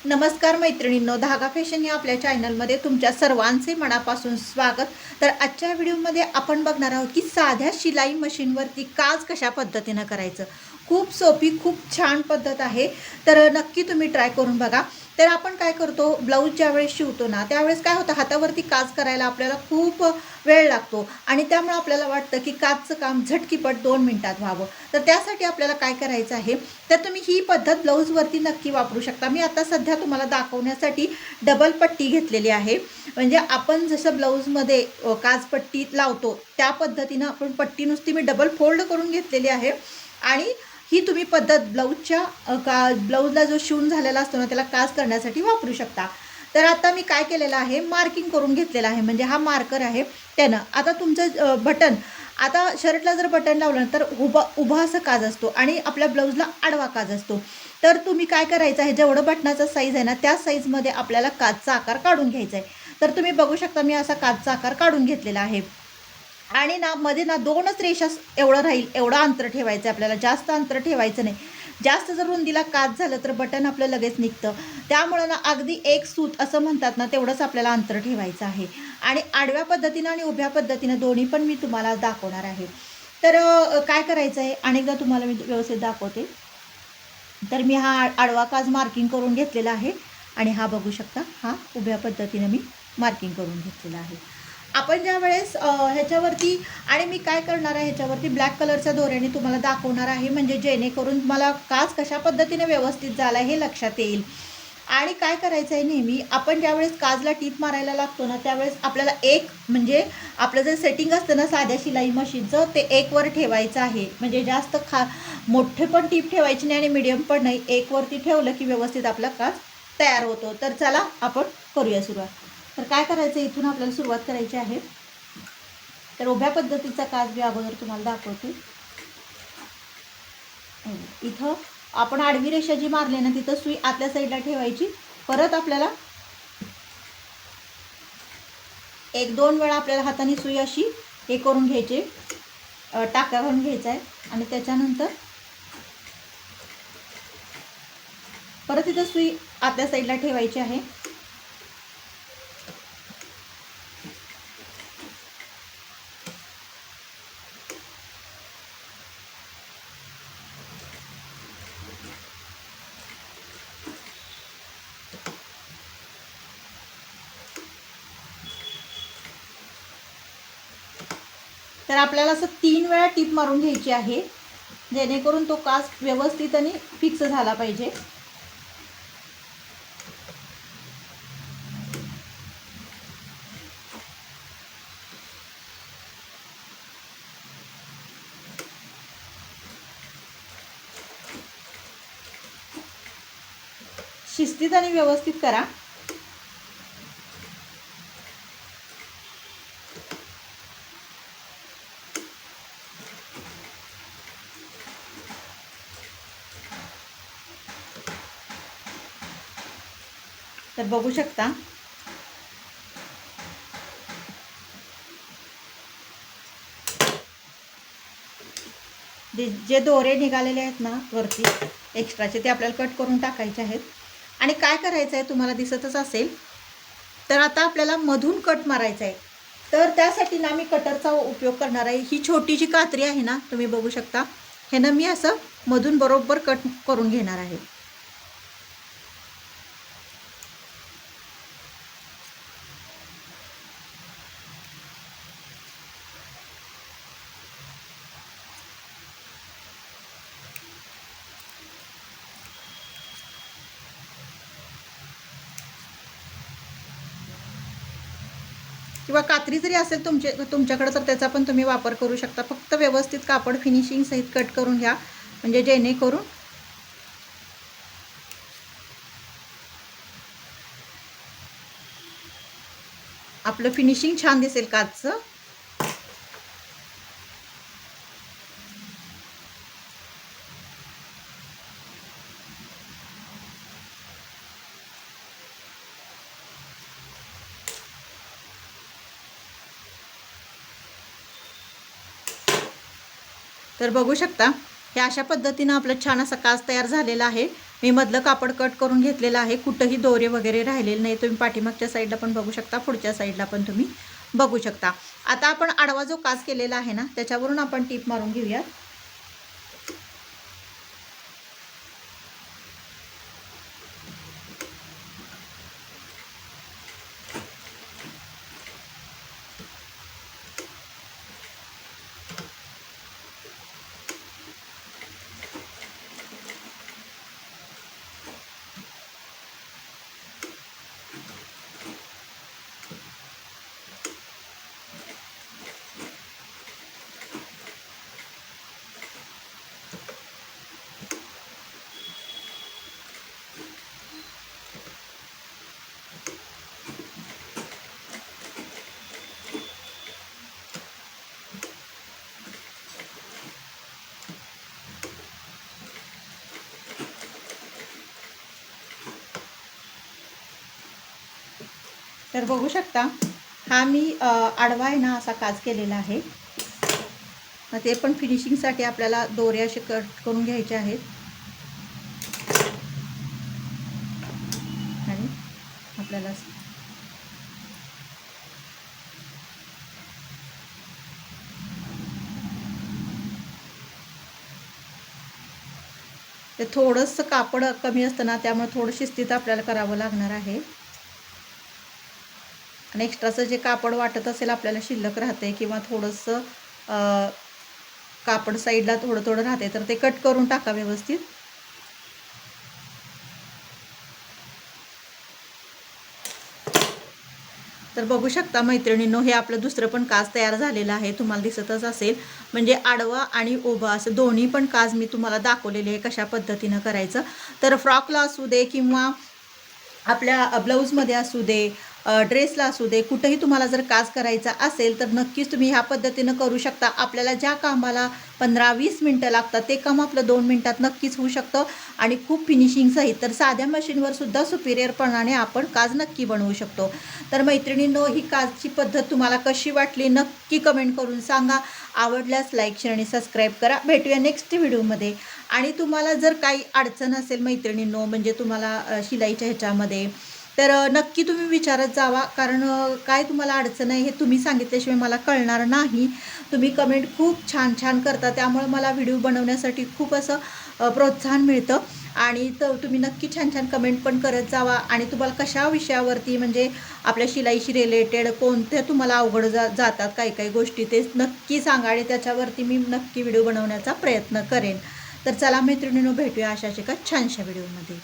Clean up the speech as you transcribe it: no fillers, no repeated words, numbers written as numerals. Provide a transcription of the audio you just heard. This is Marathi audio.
नमस्कार मैत्रिणींनो, धागा फॅशन या आपल्या चॅनलमध्ये तुमच्या सर्वांचे मनापासून स्वागत. तर आजच्या व्हिडिओमध्ये आपण बघणार आहोत की साध्या शिलाई मशीनवरती काज कशा पद्धतीनं करायचं. खूप सोपी, खूप छान पद्धत आहे. तर नक्की तुम्ही ट्राय करून बघा. तर आपण काय करतो, ब्लाऊज ज्यावेळेस शिवतो ना त्यावेळेस काय होतं, हातावरती काज करायला आपल्याला खूप वेळ लागतो आणि त्यामुळे आपल्याला वाटतं की काजचं काम झटकीपट 2 मिनिटात व्हावं. तर त्यासाठी आपल्याला काय करायचं आहे, तर तुम्ही ही पद्धत ब्लाऊजवरती नक्की वापरू शकता. मी आता सध्या तुम्हाला दाखवण्यासाठी डबल पट्टी घेतलेली आहे. म्हणजे आपण जसं ब्लाऊजमध्ये काजपट्टी लावतो त्या पद्धतीनं आपण पट्टी नुसती मी डबल फोल्ड करून घेतलेली आहे. आणि ही तुम्ही पद्धत ब्लाऊजला जो शिवून झालेला असतो ना त्याला काज करण्यासाठी वापरू शकता. तर आता मी काय केलेलं आहे, मार्किंग करून घेतलेलं आहे. म्हणजे हा मार्कर आहे त्यानं. आता तुमचं बटन, आता शर्टला जर बटन लावलं तर उभा असं काज असतो आणि आपल्या ब्लाऊजला आडवा काज असतो. तर तुम्ही काय करायचं आहे, जेवढं बटनाचा साईज आहे ना त्या साईजमध्ये आपल्याला काजचा आकार काढून घ्यायचा आहे. तर तुम्ही बघू शकता मी असा काजचा आकार काढून घेतलेला आहे. आणि ना मध्ये ना 2च रेषा एवढं राहील एवढं अंतर ठेवायचं आहे आपल्याला, जास्त अंतर ठेवायचं नाही. जास्त जर रुंदीला काज झालं तर बटन आपलं लगेच निघतं. त्यामुळं ना अगदी एक सूत असं म्हणतात ना तेवढंच आपल्याला अंतर ठेवायचं आहे. आणि आडव्या पद्धतीनं आणि उभ्या पद्धतीनं दोन्ही पण मी तुम्हाला दाखवणार आहे. तर काय करायचं आहे अनेकदा तुम्हाला मी व्यवस्थित दाखवते. तर मी हा आडवा काज मार्किंग करून घेतलेला आहे आणि हा बघू शकता हा उभ्या पद्धतीनं मी मार्किंग करून घेतलेला आहे. आपण ज्या वेळेस ह्याच्यावरती, आणि मी काय करणार आहे ह्याच्यावरती ब्लॅक कलरच्या दोऱ्याने तुम्हाला दाखवणार आहे, म्हणजे जेणेकरून मला काज कशा पद्धतीने व्यवस्थित झाला हे लक्षात येईल. आणि काय करायचं आहे, नेहमी आपण ज्यावेळेस काजला टीप मारायला लागतो ना त्यावेळेस आपल्याला एक, म्हणजे आपलं जे सेटिंग असतं ना साध्या शिलाई मशीनचं ते एकवर ठेवायचं आहे. म्हणजे जास्त मोठे पण टीप ठेवायची नाही आणि मीडियम पण नाही, एकवरती ठेवलं की व्यवस्थित आपला काज तयार होतो. तर चला आपण करूया सुरुवात. तर काय करायचं, इथून आपल्याला सुरुवात करायची आहे. तर उभ्या पद्धतीचा काज मी अगोदर तुम्हाला दाखवते. इथं आपण आडवी रेषा जी मारली ना तिथं सुई आतल्या साईडला ठेवायची. परत आपल्याला 1-2 वेळा आपल्याला हाताने सुई अशी हे करून घ्यायचे, टाका घालून घ्यायचा आहे. आणि त्याच्यानंतर परत इथं सुई आतल्या साईडला ठेवायची आहे. तर आपल्याला असं 3 वेळा टीप मारून घ्यायची आहे, जेणेकरून तो काज व्यवस्थित आणि फिक्स झाला पाहिजे. शिस्तीत आणि व्यवस्थित करा. तर बघू शकता जे दोरे निघालेले आहेत ना वरती एक्स्ट्राचे ते आपल्याला कट करून टाकायचे आहेत. आणि काय करायचं आहे तुम्हाला दिसतच असेल. तर आता आपल्याला मधून कट मारायचा आहे. तर त्यासाठी ना मी कटरचा उपयोग करणार आहे. ही छोटी जी कात्री आहे ना तुम्ही बघू शकता, ह्यानं मी असं मधून बरोबर कट करून घेणार आहे. किंवा कात्री जरी असेल तुमच्याकडे तर त्याचा पण तुम्ही वापर करू शकता. फक्त व्यवस्थित कापड फिनिशिंग सहित कट करून घ्या, म्हणजे जेणेकरून आपलं फिनिशिंग छान दिसेल काजचं. तर बघू शकता हे अशा पद्धतीनं आपलं छान असा काज तयार झालेला आहे. मी मधलं कापड कट करून घेतलेलं आहे, कुठंही दोरे वगैरे राहिलेले नाही. तुम्ही पाठीमागच्या साईडला पण बघू शकता, पुढच्या साईडला पण तुम्ही बघू शकता. आता आपण आडवा जो काज केलेला आहे ना, त्याच्यावरून आपण टीप मारून घेऊया. तर बघू शकता, हा मी आडवा आहे ना असा काज केलेला आहे. ते पण फिनिशिंगसाठी आपल्याला दोरे असे कट करून घ्यायचे आहेत आणि आपल्याला ते थोडंसं कापड कमी असतं ना, त्यामुळे थोडं शिस्तीत आपल्याला करावं लागणार आहे. आणि एक्स्ट्राचं जे कापड वाटत असेल आपल्याला शिल्लक राहते किंवा थोडंसं कापड साईडला थोडं थोडं राहते, तर ते कट करून टाका व्यवस्थित. तर बघू शकता मैत्रिणींनो, हे आपलं दुसरं पण काज तयार झालेलं आहे, तुम्हाला दिसतच असेल. म्हणजे आडवा आणि उभा असं दोन्ही पण काज मी तुम्हाला दाखवलेले आहे कशा पद्धतीनं करायचं. तर फ्रॉकला असू दे किंवा आपल्या ब्लाऊजमध्ये असू दे, ड्रेसला असू दे, कुठंही तुम्हाला जर काज करायचा असेल तर नक्कीच तुम्ही ह्या पद्धतीनं करू शकता. आपल्याला ज्या कामाला 15-20 मिनटं लागतात ते काम आपलं 2 मिनटात नक्कीच होऊ शकतं आणि खूप फिनिशिंग सहित. तर साध्या मशीनवर सुद्धा सुपिरियरपणाने आपण काज नक्की बनवू शकतो. तर मैत्रिणींनो, ही काजची पद्धत तुम्हाला कशी वाटली नक्की कमेंट करून सांगा. आवडल्यास लाईक, शेअर आणि सबस्क्राईब करा. भेटूया नेक्स्ट व्हिडिओमध्ये. आणि तुम्हाला जर काही अडचण असेल मैत्रिणींनो, म्हणजे तुम्हाला शिलाईच्या ह्याच्यामध्ये, तर नक्की तुम्ही विचारत जावा. कारण काय तुम्हाला अडचण आहे हे तुम्ही सांगितल्याशिवाय मला कळणार नाही. तुम्ही कमेंट खूप छान छान करता, त्यामुळे मला व्हिडिओ बनवण्यासाठी खूप असं प्रोत्साहन मिळतं. आणि तुम्ही नक्की छान छान कमेंट पण करत जावा. आणि तुम्हाला कशा विषयावरती, म्हणजे आपल्या शिलाईशी रिलेटेड कोणत्या तुम्हाला अवघड जातात काही काही गोष्टी, ते नक्की सांगा आणि त्याच्यावरती मी नक्की व्हिडिओ बनवण्याचा प्रयत्न करेन. तर चला मैत्रिणींनो, भेटूया अशाच एका छानशा व्हिडिओमध्ये.